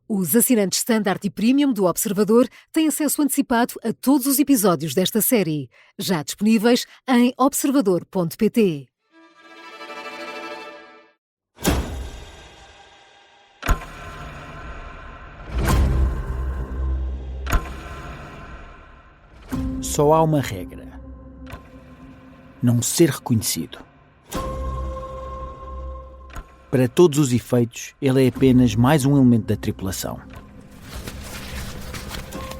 Os assinantes Standard e Premium do Observador têm acesso antecipado a todos os episódios desta série, já disponíveis em observador.pt. Só há uma regra: não ser reconhecido. Para todos os efeitos, ele é apenas mais um elemento da tripulação.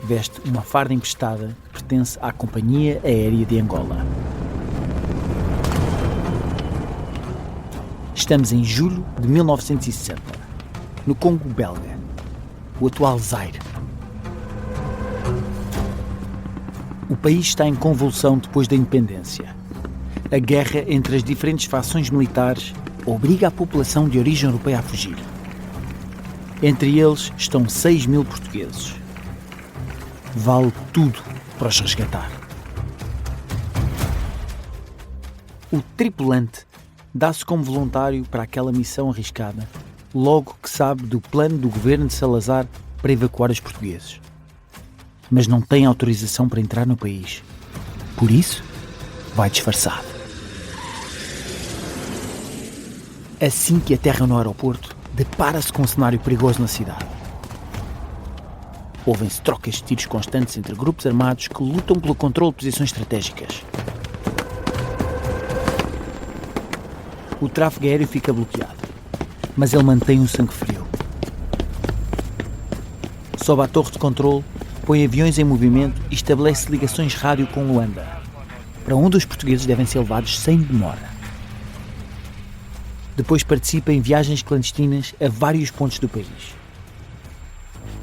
Veste uma farda emprestada que pertence à Companhia Aérea de Angola. Estamos em julho de 1960, no Congo belga, o atual Zaire. O país está em convulsão depois da independência. A guerra entre as diferentes fações militares obriga a população de origem europeia a fugir. Entre eles estão 6.000 portugueses. Vale tudo para os resgatar. O tripulante dá-se como voluntário para aquela missão arriscada, logo que sabe do plano do governo de Salazar para evacuar os portugueses. Mas não tem autorização para entrar no país. Por isso, vai disfarçado. Assim que aterra no aeroporto, depara-se com um cenário perigoso na cidade. Ouvem-se trocas de tiros constantes entre grupos armados que lutam pelo controle de posições estratégicas. O tráfego aéreo fica bloqueado, mas ele mantém o sangue frio. Sobe à torre de controle, põe aviões em movimento e estabelece ligações rádio com Luanda, para onde os portugueses devem ser levados sem demora. Depois participa em viagens clandestinas a vários pontos do país.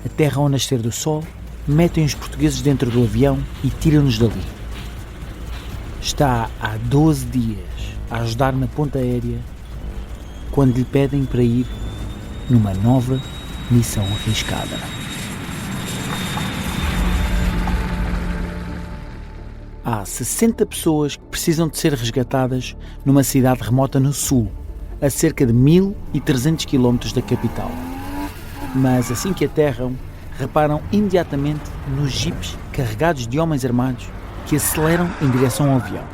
Aterram ao nascer do sol, metem os portugueses dentro do avião e tiram-nos dali. Está há 12 dias a ajudar na ponta aérea quando lhe pedem para ir numa nova missão arriscada. Há 60 pessoas que precisam de ser resgatadas numa cidade remota no sul, a cerca de 1.300 km da capital. Mas assim que aterram, reparam imediatamente nos jipes carregados de homens armados que aceleram em direção ao avião.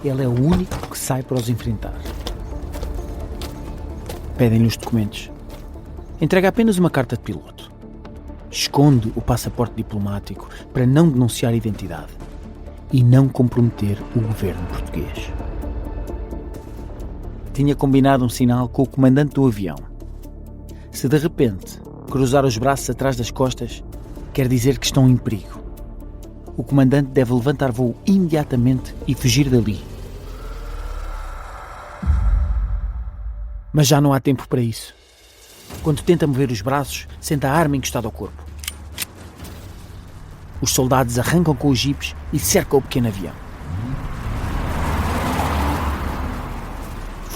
Ele é o único que sai para os enfrentar. Pedem-lhe os documentos. Entrega apenas uma carta de piloto. Esconde o passaporte diplomático para não denunciar a identidade e não comprometer o governo português. Tinha combinado um sinal com o comandante do avião. Se de repente cruzar os braços atrás das costas, quer dizer que estão em perigo. O comandante deve levantar voo imediatamente e fugir dali. Mas já não há tempo para isso. Quando tenta mover os braços, sente a arma encostada ao corpo. Os soldados arrancam com os jipes e cercam o pequeno avião.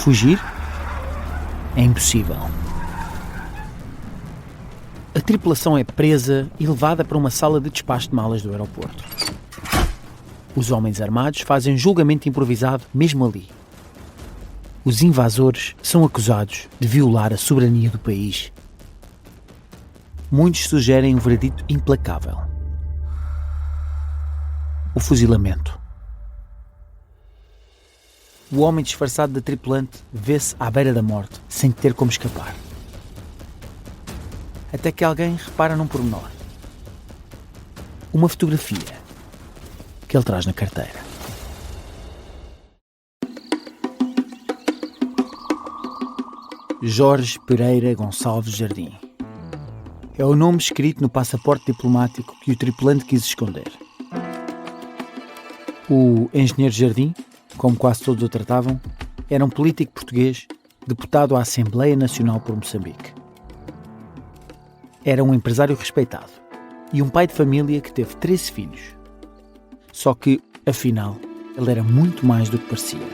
Fugir é impossível. A tripulação é presa e levada para uma sala de despacho de malas do aeroporto. Os homens armados fazem um julgamento improvisado mesmo ali. Os invasores são acusados de violar a soberania do país. Muitos sugerem um veredito implacável: o fuzilamento. O homem disfarçado de tripulante vê-se à beira da morte, sem ter como escapar. Até que alguém repara num pormenor: uma fotografia que ele traz na carteira. Jorge Pereira Gonçalves Jardim. É o nome escrito no passaporte diplomático que o tripulante quis esconder. O engenheiro Jardim, como quase todos o tratavam, era um político português, deputado à Assembleia Nacional por Moçambique. Era um empresário respeitado e um pai de família que teve 13 filhos. Só que, afinal, ele era muito mais do que parecia.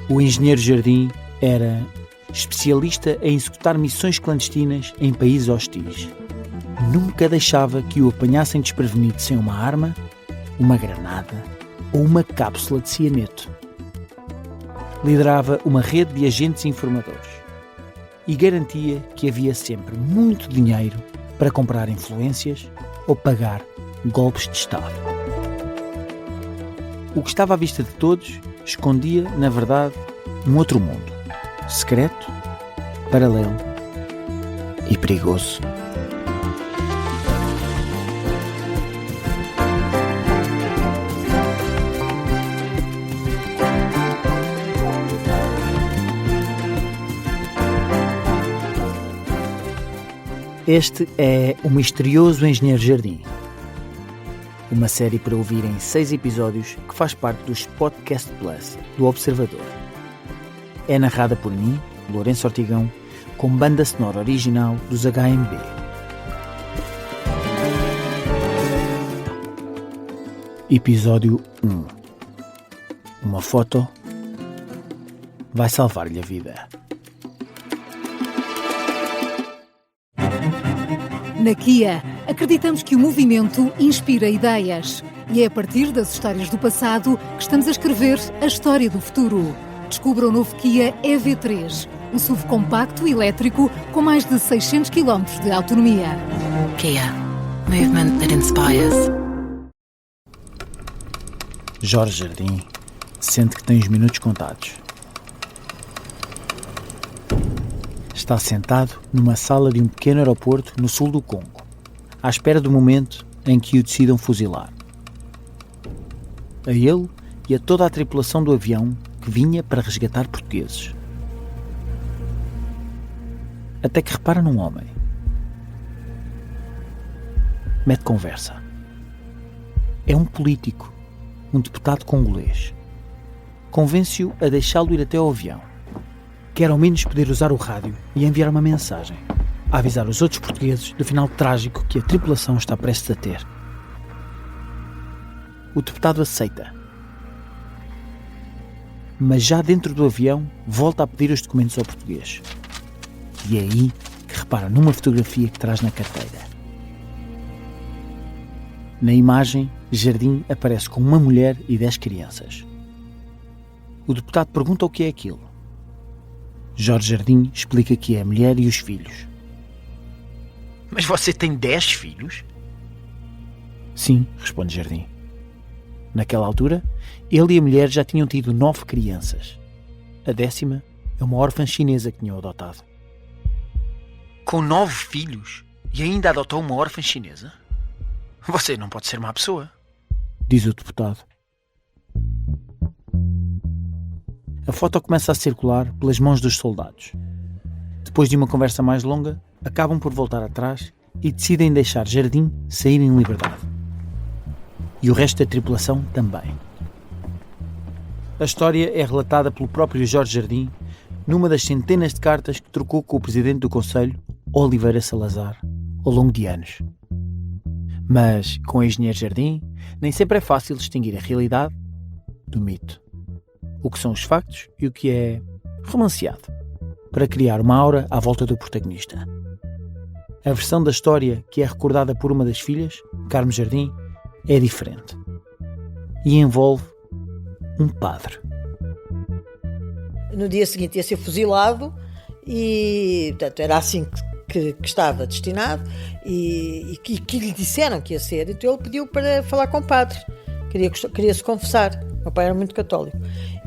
O engenheiro Jardim era especialista em executar missões clandestinas em países hostis. Nunca deixava que o apanhassem desprevenido sem uma arma, uma granada ou uma cápsula de cianeto. Liderava uma rede de agentes informadores e garantia que havia sempre muito dinheiro para comprar influências ou pagar golpes de Estado. O que estava à vista de todos escondia, na verdade, um outro mundo, secreto, paralelo e perigoso. Este é O Misterioso Engenheiro Jardim, uma série para ouvir em 6 episódios que faz parte dos Podcast Plus do Observador. É narrada por mim, Lourenço Ortigão, com banda sonora original dos HMB. Episódio 1. Uma foto vai salvar-lhe a vida. Na Kia, acreditamos que o movimento inspira ideias. E é a partir das histórias do passado que estamos a escrever a história do futuro. Descubra o novo Kia EV3, um SUV compacto e elétrico com mais de 600 km de autonomia. Kia. Movement that inspires. Jorge Jardim sente que tem os minutos contados. Está sentado numa sala de um pequeno aeroporto no sul do Congo, à espera do momento em que o decidam fuzilar. A ele e a toda a tripulação do avião que vinha para resgatar portugueses. Até que repara num homem. Mete conversa. É um político, um deputado congolês. Convence-o a deixá-lo ir até ao avião. Quer ao menos poder usar o rádio e enviar uma mensagem, a avisar os outros portugueses do final trágico que a tripulação está prestes a ter. O deputado aceita. Mas já dentro do avião, volta a pedir os documentos ao português. E é aí que repara numa fotografia que traz na carteira. Na imagem, Jardim aparece com uma mulher e 10 crianças. O deputado pergunta o que é aquilo. Jorge Jardim explica que é a mulher e os filhos. Mas você tem 10 filhos? Sim, responde Jardim. Naquela altura, ele e a mulher já tinham tido 9 crianças. A 10ª é uma órfã chinesa que tinham adotado. Com 9 filhos? E ainda adotou uma órfã chinesa? Você não pode ser má pessoa, diz o deputado. A foto começa a circular pelas mãos dos soldados. Depois de uma conversa mais longa, acabam por voltar atrás e decidem deixar Jardim sair em liberdade. E o resto da tripulação também. A história é relatada pelo próprio Jorge Jardim numa das centenas de cartas que trocou com o presidente do Conselho, Oliveira Salazar, ao longo de anos. Mas, com o engenheiro Jardim, nem sempre é fácil distinguir a realidade do mito. O que são os factos e o que é romanceado, para criar uma aura à volta do protagonista. A versão da história que é recordada por uma das filhas, Carmo Jardim, é diferente. E envolve um padre. No dia seguinte ia ser fuzilado e, portanto, era assim que estava destinado e que lhe disseram que ia ser. Então ele pediu para falar com o padre. Queria se confessar. Meu pai era muito católico.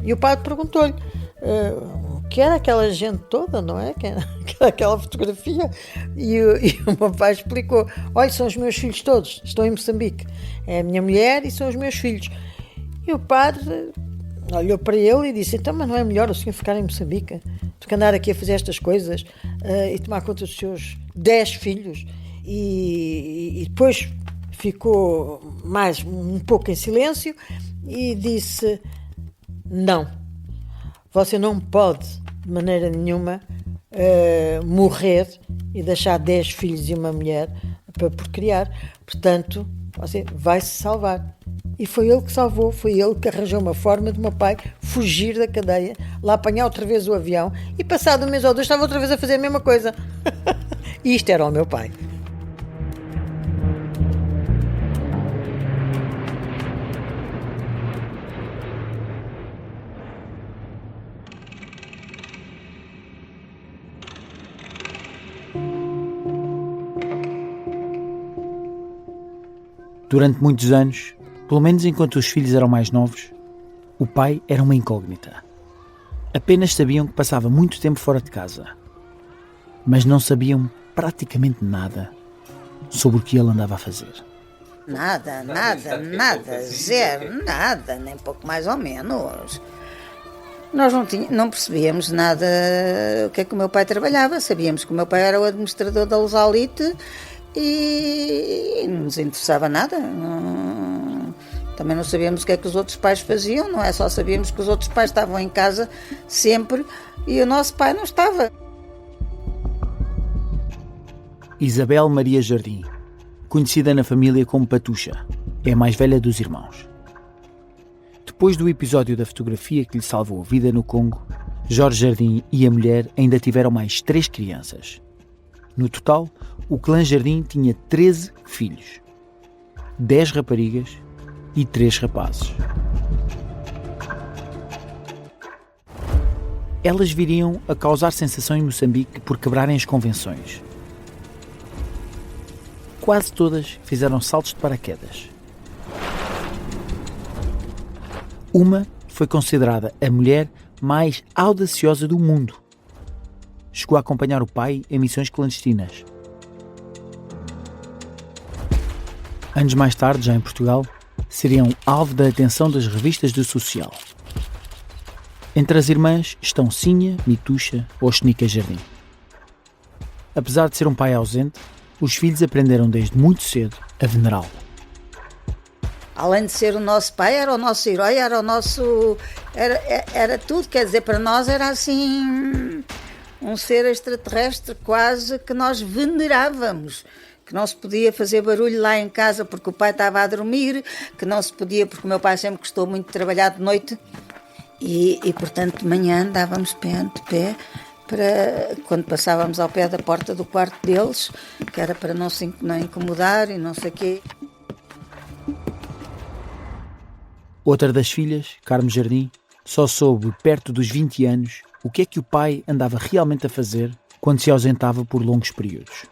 E o padre perguntou-lhe o que era aquela gente toda, não é? Que era aquela fotografia. E o meu pai explicou: olha, são os meus filhos todos, estão em Moçambique. É a minha mulher e são os meus filhos. E o padre olhou para ele e disse: então, mas não é melhor o senhor ficar em Moçambique do que andar aqui a fazer estas coisas e tomar conta dos seus 10 filhos? E depois ficou mais um pouco em silêncio e disse: não, você não pode de maneira nenhuma morrer e deixar 10 filhos e uma mulher para procriar, portanto você vai se salvar. E foi ele que salvou, foi ele que arranjou uma forma de meu pai fugir da cadeia, lá apanhar outra vez o avião e passado um mês ou dois estava outra vez a fazer a mesma coisa. E isto era o meu pai. Durante muitos anos, pelo menos enquanto os filhos eram mais novos, o pai era uma incógnita. Apenas sabiam que passava muito tempo fora de casa, mas não sabiam praticamente nada sobre o que ele andava a fazer. Nada, zero, nada, nem pouco mais ou menos. Nós não percebíamos nada o que é que o meu pai trabalhava. Sabíamos que o meu pai era o administrador da Lusalite e não nos interessava nada. Também não sabíamos o que é que os outros pais faziam, não é? Só sabíamos que os outros pais estavam em casa sempre e o nosso pai não estava. Isabel Maria Jardim, conhecida na família como Patuxa, é a mais velha dos irmãos. Depois do episódio da fotografia que lhe salvou a vida no Congo, Jorge Jardim e a mulher ainda tiveram mais 3 crianças. No total, o clã Jardim tinha 13 filhos, 10 raparigas e 3 rapazes. Elas viriam a causar sensação em Moçambique por quebrarem as convenções. Quase todas fizeram saltos de paraquedas. Uma foi considerada a mulher mais audaciosa do mundo. Chegou a acompanhar o pai em missões clandestinas. Anos mais tarde, já em Portugal, seriam alvo da atenção das revistas do social. Entre as irmãs estão Sinha, Mituxa ou Xenica Jardim. Apesar de ser um pai ausente, os filhos aprenderam desde muito cedo a venerá-lo. Além de ser o nosso pai, era o nosso herói, era o nosso... Era tudo, quer dizer, para nós era assim um ser extraterrestre quase que nós venerávamos. Que não se podia fazer barulho lá em casa porque o pai estava a dormir, que não se podia porque o meu pai sempre gostou muito de trabalhar de noite e portanto de manhã andávamos pé ante pé para, quando passávamos ao pé da porta do quarto deles, que era para não incomodar e não sei o quê. Outra das filhas, Carmo Jardim, só soube perto dos 20 anos o que é que o pai andava realmente a fazer quando se ausentava por longos períodos.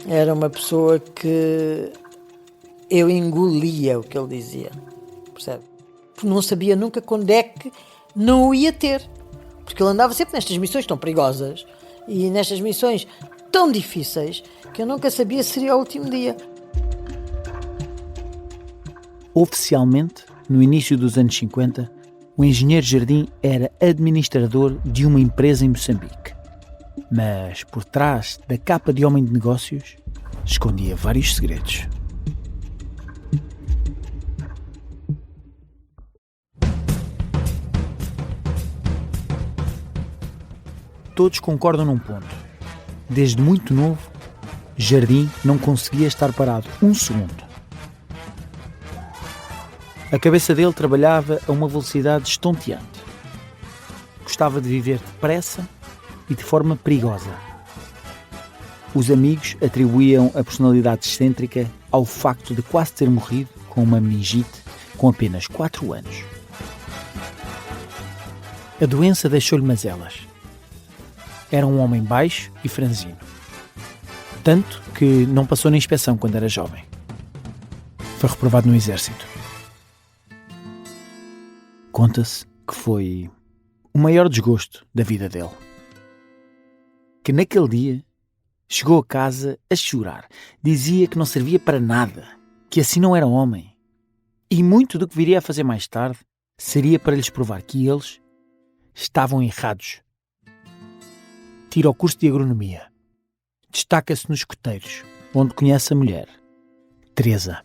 Era uma pessoa que eu engolia o que ele dizia, percebe? Porque não sabia nunca quando é que não o ia ter. Porque ele andava sempre nestas missões tão perigosas e nestas missões tão difíceis que eu nunca sabia se seria o último dia. Oficialmente, no início dos anos 50, o engenheiro Jardim era administrador de uma empresa em Moçambique. Mas, por trás da capa de homem de negócios, escondia vários segredos. Todos concordam num ponto. Desde muito novo, Jardim não conseguia estar parado um segundo. A cabeça dele trabalhava a uma velocidade estonteante. Gostava de viver depressa e de forma perigosa. Os amigos atribuíam a personalidade excêntrica ao facto de quase ter morrido com uma meningite com apenas 4 anos. A doença deixou-lhe mazelas. Era um homem baixo e franzino. Tanto que não passou na inspeção quando era jovem. Foi reprovado no exército. Conta-se que foi o maior desgosto da vida dele. Que naquele dia chegou a casa a chorar. Dizia que não servia para nada, que assim não era homem. E muito do que viria a fazer mais tarde seria para lhes provar que eles estavam errados. Tira o curso de agronomia. Destaca-se nos escoteiros, onde conhece a mulher, Teresa.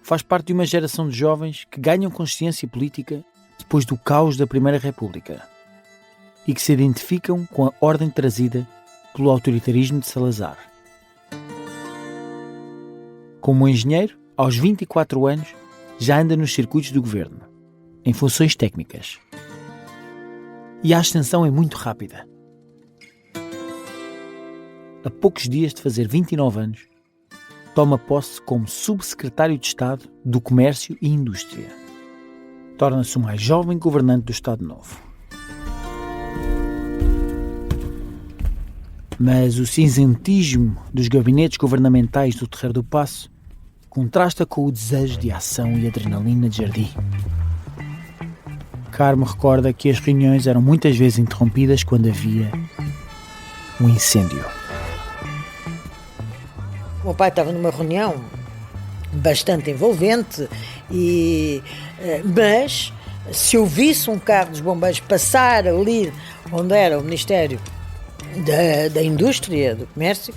Faz parte de uma geração de jovens que ganham consciência política depois do caos da Primeira República e que se identificam com a ordem trazida pelo autoritarismo de Salazar. Como engenheiro, aos 24 anos, já anda nos circuitos do governo, em funções técnicas. E a ascensão é muito rápida. A poucos dias de fazer 29 anos, toma posse como subsecretário de Estado do Comércio e Indústria. Torna-se o mais jovem governante do Estado Novo. Mas o cinzentismo dos gabinetes governamentais do Terreiro do Paço contrasta com o desejo de ação e adrenalina de Jardim. Carmo recorda que as reuniões eram muitas vezes interrompidas quando havia um incêndio. O meu pai estava numa reunião bastante envolvente, mas se eu visse um carro dos bombeiros passar ali onde era o Ministério da Indústria, do Comércio,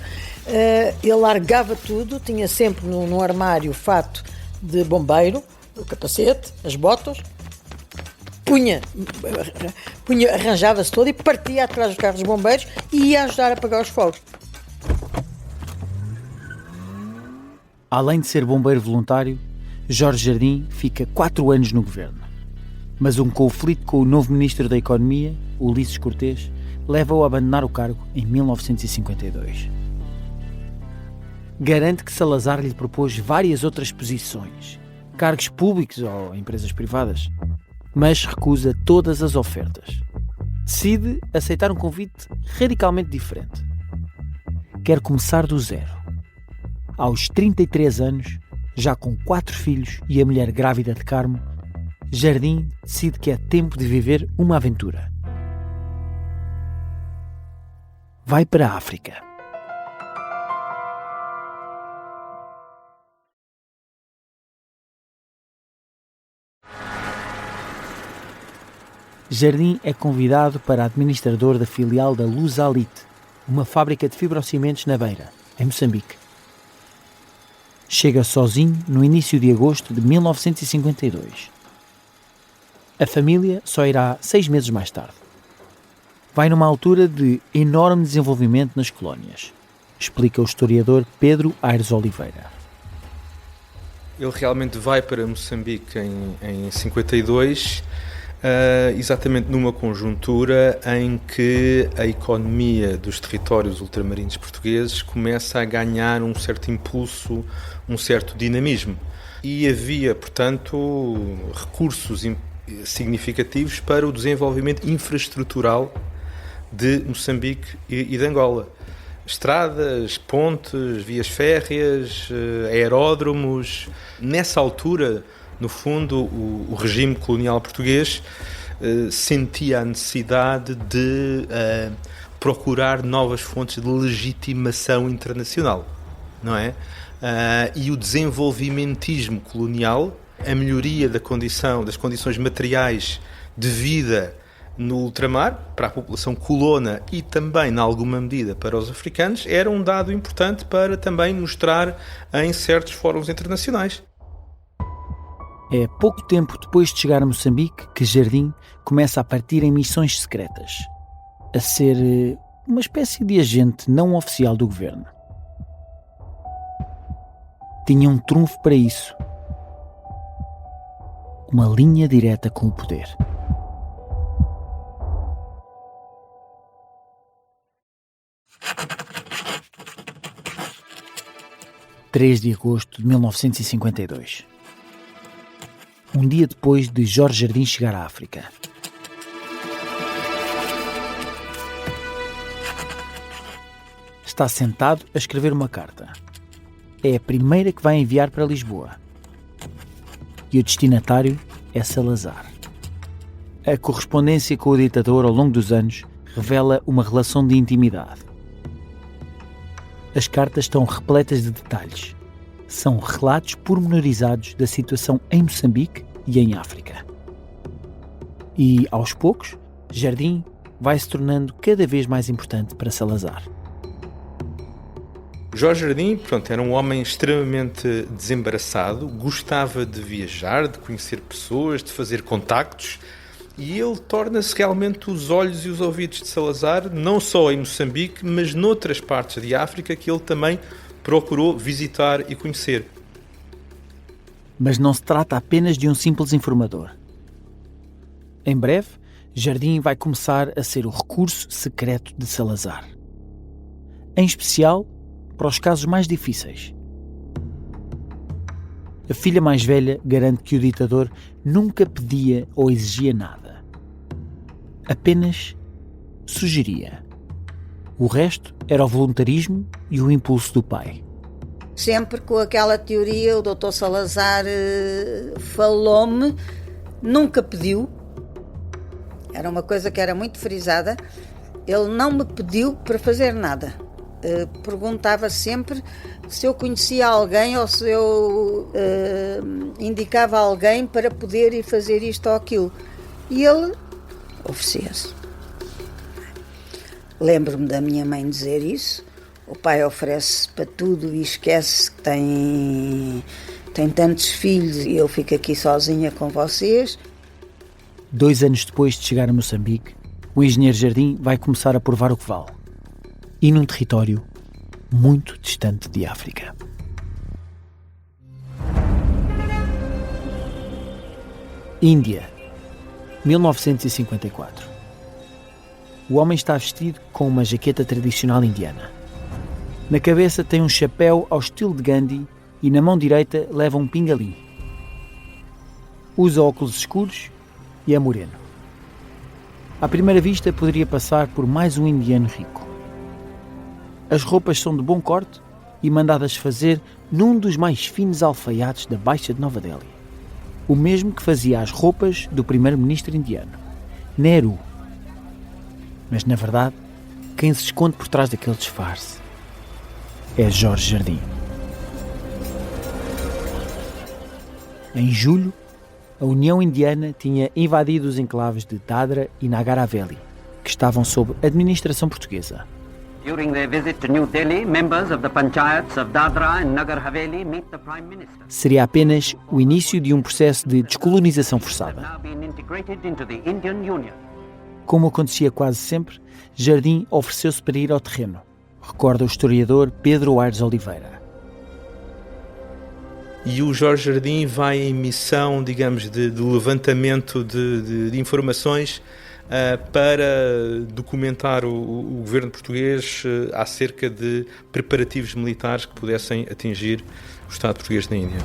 ele largava tudo, tinha sempre no armário o fato de bombeiro, o capacete, as botas, arranjava-se todo e partia atrás dos carros dos bombeiros e ia ajudar a apagar os fogos. Além de ser bombeiro voluntário, Jorge Jardim fica 4 anos no governo. Mas um conflito com o novo Ministro da Economia, Ulisses Cortês, leva-o a abandonar o cargo em 1952. Garante que Salazar lhe propôs várias outras posições, cargos públicos ou empresas privadas, mas recusa todas as ofertas. Decide aceitar um convite radicalmente diferente. Quer começar do zero. Aos 33 anos, já com 4 filhos e a mulher grávida de Carmo, Jardim decide que é tempo de viver uma aventura. Vai para a África. Jardim é convidado para administrador da filial da Lusalite, uma fábrica de fibrocimentos na Beira, em Moçambique. Chega sozinho no início de agosto de 1952. A família só irá 6 meses mais tarde. Vai numa altura de enorme desenvolvimento nas colónias, explica o historiador Pedro Aires Oliveira. Ele realmente vai para Moçambique em 52, exatamente numa conjuntura em que a economia dos territórios ultramarinos portugueses começa a ganhar um certo impulso, um certo dinamismo. E havia, portanto, recursos significativos para o desenvolvimento infraestrutural de Moçambique e de Angola. Estradas, pontes, vias férreas, aeródromos. Nessa altura, no fundo, o regime colonial português sentia a necessidade de procurar novas fontes de legitimação internacional, não é? E o desenvolvimentismo colonial, a melhoria das condições materiais de vida no ultramar, para a população colona e também, em alguma medida, para os africanos, era um dado importante para também mostrar em certos fóruns internacionais. É pouco tempo depois de chegar a Moçambique que Jardim começa a partir em missões secretas, a ser uma espécie de agente não oficial do governo. Tinha um trunfo para isso: uma linha direta com o poder. – 3 de agosto de 1952. Um dia depois de Jorge Jardim chegar à África. Está sentado a escrever uma carta. É a primeira que vai enviar para Lisboa. E o destinatário é Salazar. A correspondência com o ditador ao longo dos anos revela uma relação de intimidade. As cartas estão repletas de detalhes. São relatos pormenorizados da situação em Moçambique e em África. E, aos poucos, Jardim vai se tornando cada vez mais importante para Salazar. Jorge Jardim, era um homem extremamente desembaraçado, gostava de viajar, de conhecer pessoas, de fazer contactos, e ele torna-se realmente os olhos e os ouvidos de Salazar, não só em Moçambique, mas noutras partes de África que ele também procurou visitar e conhecer. Mas não se trata apenas de um simples informador. Em breve, Jardim vai começar a ser o recurso secreto de Salazar. Em especial, para os casos mais difíceis. A filha mais velha garante que o ditador nunca pedia ou exigia nada. Apenas sugeria. O resto era o voluntarismo e o impulso do pai. Sempre com aquela teoria, o Dr. Salazar falou-me, nunca pediu, era uma coisa que era muito frisada, ele não me pediu para fazer nada. Perguntava sempre se eu conhecia alguém ou se eu indicava alguém para poder ir fazer isto ou aquilo. E ele oferecia-se. Lembro-me da minha mãe dizer isso. O pai oferece para tudo e esquece que tem tantos filhos e eu fico aqui sozinha com vocês. 2 anos depois de chegar a Moçambique, o engenheiro Jardim vai começar a provar o que vale. E num território muito distante de África. Índia, 1954. O homem está vestido com uma jaqueta tradicional indiana. Na cabeça tem um chapéu ao estilo de Gandhi e na mão direita leva um pingalim. Usa óculos escuros e é moreno. À primeira vista poderia passar por mais um indiano rico. As roupas são de bom corte e mandadas fazer num dos mais finos alfaiates da Baixa de Nova Delhi. O mesmo que fazia as roupas do primeiro-ministro indiano, Nehru. Mas, na verdade, quem se esconde por trás daquele disfarce é Jorge Jardim. Em julho, a União Indiana tinha invadido os enclaves de Dadra e Nagar Haveli, que estavam sob administração portuguesa. During their visit to New Delhi, members of the panchayats of Dadra and Nagar Haveli meet the Prime Minister. Seria apenas o início de um processo de descolonização forçada. Now been integrated into the Indian Union. Como acontecia quase sempre, Jardim ofereceu-se para ir ao terreno, recorda o historiador Pedro Aires Oliveira. E o Jorge Jardim vai em missão, digamos, de levantamento de informações para documentar o governo português acerca de preparativos militares que pudessem atingir o Estado português na Índia.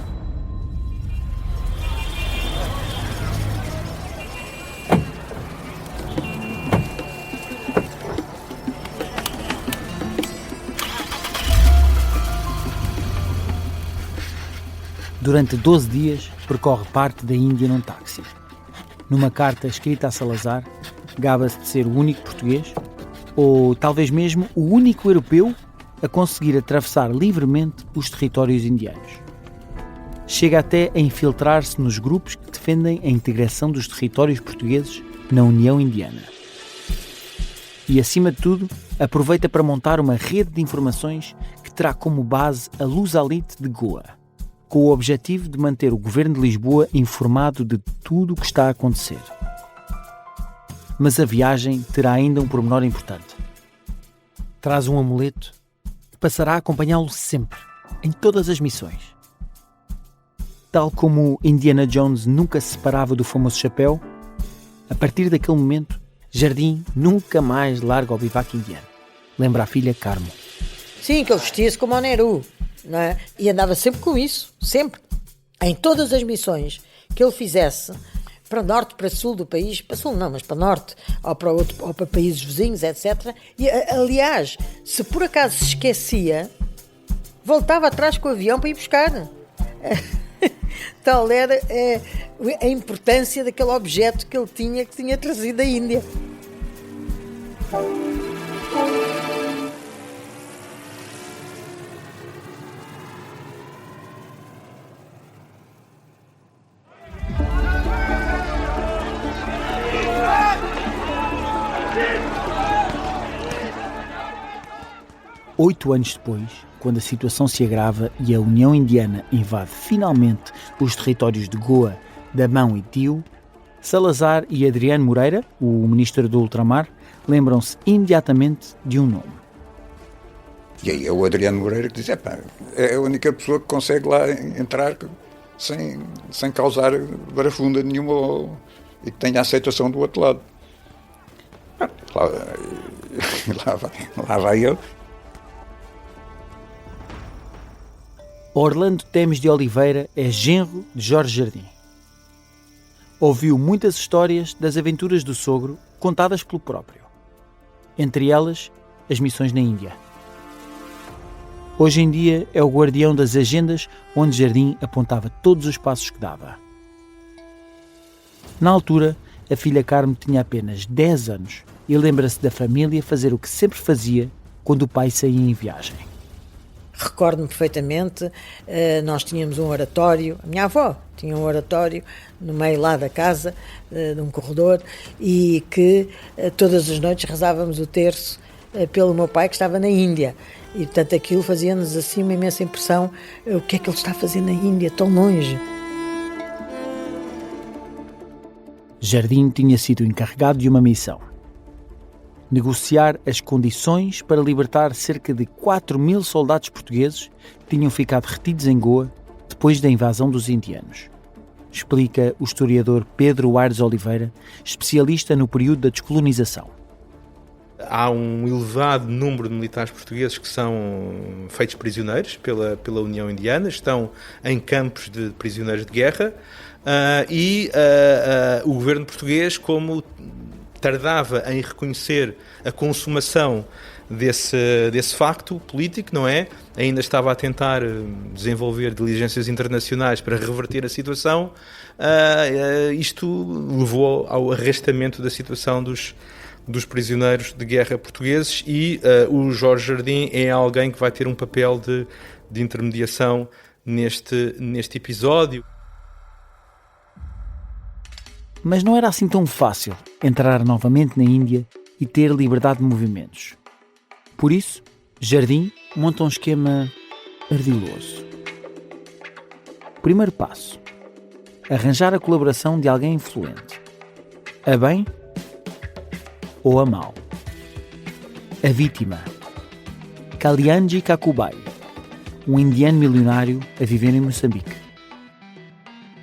Durante 12 dias, percorre parte da Índia num táxi. Numa carta escrita a Salazar, gaba-se de ser o único português, ou talvez mesmo o único europeu a conseguir atravessar livremente os territórios indianos. Chega até a infiltrar-se nos grupos que defendem a integração dos territórios portugueses na União Indiana. E, acima de tudo, aproveita para montar uma rede de informações que terá como base a Luz-Alite de Goa, com o objetivo de manter o governo de Lisboa informado de tudo o que está a acontecer. Mas a viagem terá ainda um pormenor importante. Traz um amuleto que passará a acompanhá-lo sempre, em todas as missões. Tal como Indiana Jones nunca se separava do famoso chapéu, a partir daquele momento, Jardim nunca mais larga o bivac indiano. Lembra a filha Carmo. Sim, que ele vestia-se como o Nehru, não é? E andava sempre com isso, sempre. Em todas as missões que ele fizesse, para norte, para sul do país, para sul não, mas para norte, ou para países vizinhos, etc. E, aliás, se por acaso se esquecia, voltava atrás com o avião para ir buscar. Tal era a importância daquele objeto que ele tinha trazido da Índia. 8 anos depois, quando a situação se agrava e a União Indiana invade finalmente os territórios de Goa, Damão e Diu, Salazar e Adriano Moreira, o ministro do Ultramar, lembram-se imediatamente de um nome. E aí é o Adriano Moreira que diz, é a única pessoa que consegue lá entrar sem causar barafunda nenhuma e que tenha aceitação do outro lado. Lá vai ele. Orlando Temes de Oliveira é genro de Jorge Jardim. Ouviu muitas histórias das aventuras do sogro contadas pelo próprio. Entre elas, as missões na Índia. Hoje em dia é o guardião das agendas onde Jardim apontava todos os passos que dava. Na altura, a filha Carme tinha apenas 10 anos e lembra-se da família fazer o que sempre fazia quando o pai saía em viagem. Recordo-me perfeitamente, nós tínhamos um oratório, a minha avó tinha um oratório no meio lá da casa, de um corredor, e que todas as noites rezávamos o terço pelo meu pai que estava na Índia. E portanto aquilo fazia-nos assim uma imensa impressão, o que é que ele está a fazer na Índia, tão longe? Jardim tinha sido encarregado de uma missão: negociar as condições para libertar cerca de 4.000 soldados portugueses que tinham ficado retidos em Goa depois da invasão dos indianos. Explica o historiador Pedro Aires Oliveira, especialista no período da descolonização. Há um elevado número de militares portugueses que são feitos prisioneiros pela União Indiana, estão em campos de prisioneiros de guerra, e o governo português, como tardava em reconhecer a consumação desse facto político, não é? Ainda estava a tentar desenvolver diligências internacionais para reverter a situação. Isto levou ao arrastamento da situação dos prisioneiros de guerra portugueses, e o Jorge Jardim é alguém que vai ter um papel de intermediação neste episódio. Mas não era assim tão fácil entrar novamente na Índia e ter liberdade de movimentos. Por isso, Jardim monta um esquema ardiloso. Primeiro passo: arranjar a colaboração de alguém influente. A bem ou a mal? A vítima: Kalyanji Kakubai, um indiano milionário a viver em Moçambique.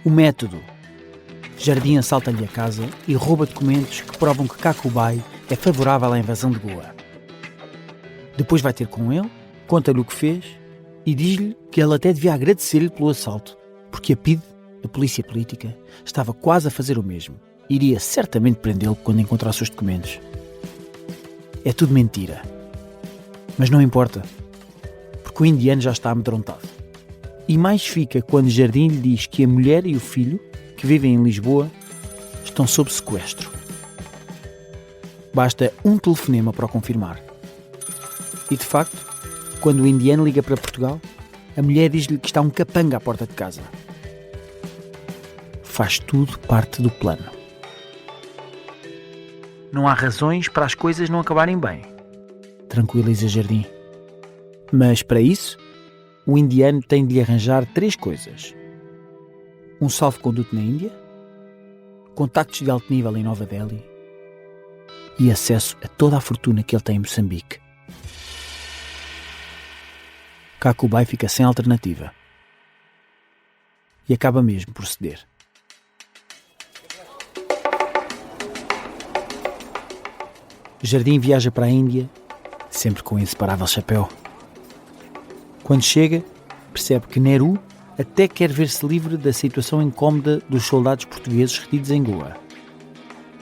O método: Jardim assalta-lhe a casa e rouba documentos que provam que Kakubai é favorável à invasão de Goa. Depois vai ter com ele, conta-lhe o que fez e diz-lhe que ele até devia agradecer-lhe pelo assalto, porque a PIDE, a polícia política, estava quase a fazer o mesmo. Iria certamente prendê-lo quando encontrasse os documentos. É tudo mentira. Mas não importa, porque o indiano já está amedrontado. E mais fica quando Jardim lhe diz que a mulher e o filho, que vivem em Lisboa, estão sob sequestro. Basta um telefonema para o confirmar. E de facto, quando o indiano liga para Portugal, a mulher diz-lhe que está um capanga à porta de casa. Faz tudo parte do plano. Não há razões para as coisas não acabarem bem, tranquiliza Jardim. Mas para isso, o indiano tem de lhe arranjar 3 coisas: um salvo-conduto na Índia, contactos de alto nível em Nova Delhi e acesso a toda a fortuna que ele tem em Moçambique. Kakubai fica sem alternativa e acaba mesmo por ceder. Jardim viaja para a Índia, sempre com o inseparável chapéu. Quando chega, percebe que Nehru até quer ver-se livre da situação incómoda dos soldados portugueses retidos em Goa,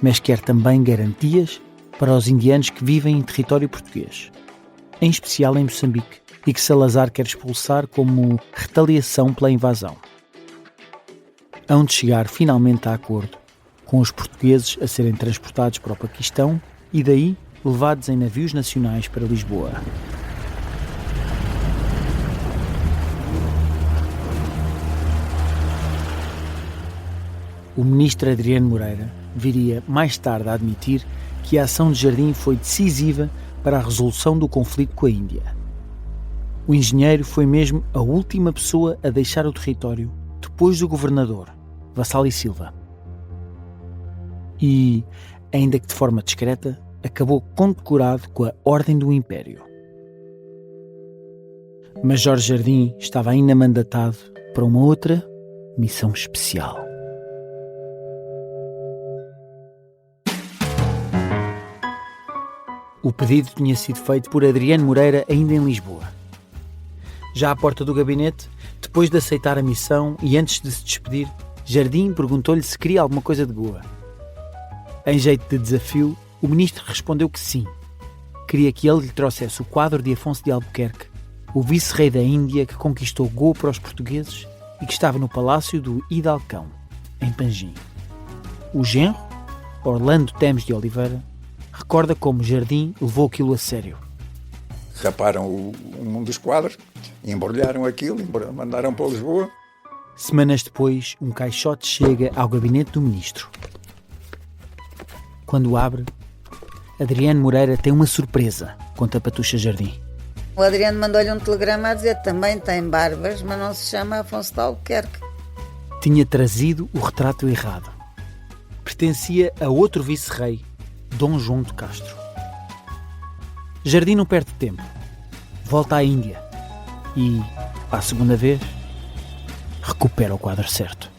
mas quer também garantias para os indianos que vivem em território português, em especial em Moçambique, e que Salazar quer expulsar como retaliação pela invasão. Hão de chegar finalmente a acordo, com os portugueses a serem transportados para o Paquistão e daí levados em navios nacionais para Lisboa. O ministro Adriano Moreira viria mais tarde a admitir que a ação de Jardim foi decisiva para a resolução do conflito com a Índia. O engenheiro foi mesmo a última pessoa a deixar o território depois do governador, Vassal e Silva. E, ainda que de forma discreta, acabou condecorado com a Ordem do Império. Mas Jorge Jardim estava ainda mandatado para uma outra missão especial. O pedido tinha sido feito por Adriano Moreira ainda em Lisboa. Já à porta do gabinete, depois de aceitar a missão e antes de se despedir, Jardim perguntou-lhe se queria alguma coisa de Goa. Em jeito de desafio, o ministro respondeu que sim, queria que ele lhe trouxesse o quadro de Afonso de Albuquerque, o vice-rei da Índia que conquistou Goa para os portugueses e que estava no palácio do Hidalcão, em Pangim. O genro, Orlando Temes de Oliveira, recorda como Jardim levou aquilo a sério. Raparam um dos quadros, embrulharam aquilo, mandaram para Lisboa. Semanas depois, um caixote chega ao gabinete do ministro. Quando abre, Adriano Moreira tem uma surpresa, conta Patuxa Jardim. O Adriano mandou-lhe um telegrama a dizer: também tem barbas, mas não se chama Afonso de Albuquerque. Tinha trazido o retrato errado. Pertencia a outro vice-rei, Dom João de Castro. Jardim não perde tempo. Volta à Índia e, à segunda vez, recupera o quadro certo.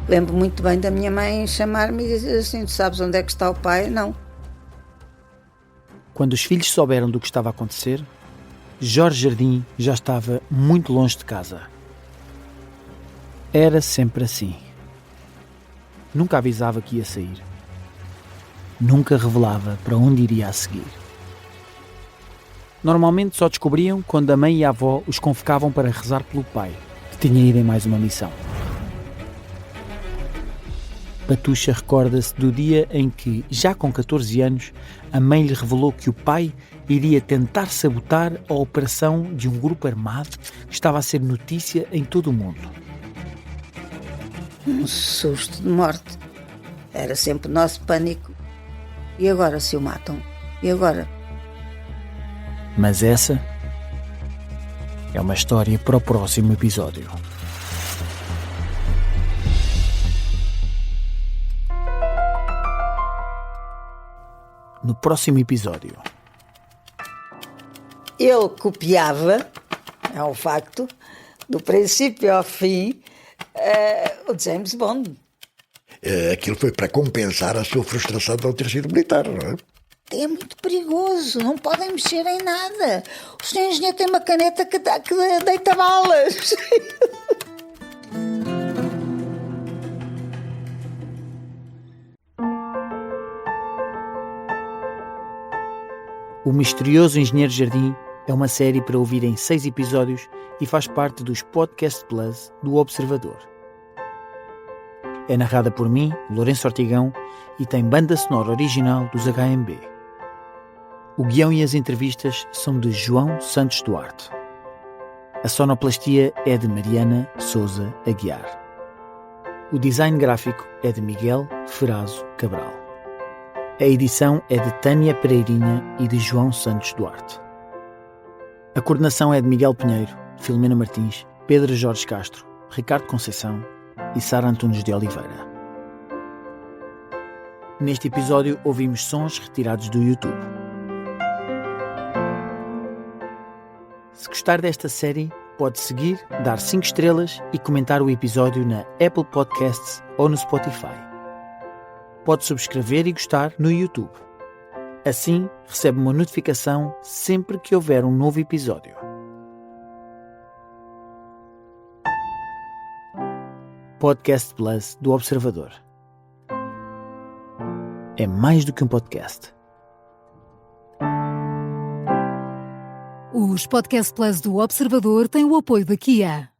Lembro muito bem da minha mãe chamar-me e dizer assim: tu sabes onde é que está o pai? Não. Quando os filhos souberam do que estava a acontecer, Jorge Jardim já estava muito longe de casa. Era sempre assim. Nunca avisava que ia sair. Nunca revelava para onde iria a seguir. Normalmente só descobriam quando a mãe e a avó os convocavam para rezar pelo pai, que tinha ido em mais uma missão. Patuxa recorda-se do dia em que, já com 14 anos, a mãe lhe revelou que o pai iria tentar sabotar a operação de um grupo armado que estava a ser notícia em todo o mundo. Um susto de morte. Era sempre o nosso pânico. E agora se o matam? E agora? Mas essa é uma história para o próximo episódio. No próximo episódio. Ele copiava, é um facto, do princípio ao fim, o James Bond. Aquilo foi para compensar a sua frustração de não ter sido militar, não é? É muito perigoso, não podem mexer em nada. O senhor engenheiro tem uma caneta que deita balas. O Misterioso Engenheiro Jardim é uma série para ouvir em 6 episódios e faz parte dos Podcast Plus do Observador. É narrada por mim, Lourenço Ortigão, e tem banda sonora original dos HMB. O guião e as entrevistas são de João Santos Duarte. A sonoplastia é de Mariana Sousa Aguiar. O design gráfico é de Miguel Ferrazo Cabral. A edição é de Tânia Pereirinha e de João Santos Duarte. A coordenação é de Miguel Pinheiro, Filomena Martins, Pedro Jorge Castro, Ricardo Conceição e Sara Antunes de Oliveira. Neste episódio ouvimos sons retirados do YouTube. Se gostar desta série, pode seguir, dar 5 estrelas e comentar o episódio na Apple Podcasts ou no Spotify. Pode subscrever e gostar no YouTube. Assim, recebe uma notificação sempre que houver um novo episódio. Podcast Plus do Observador. É mais do que um podcast. Os Podcast Plus do Observador têm o apoio da Kia.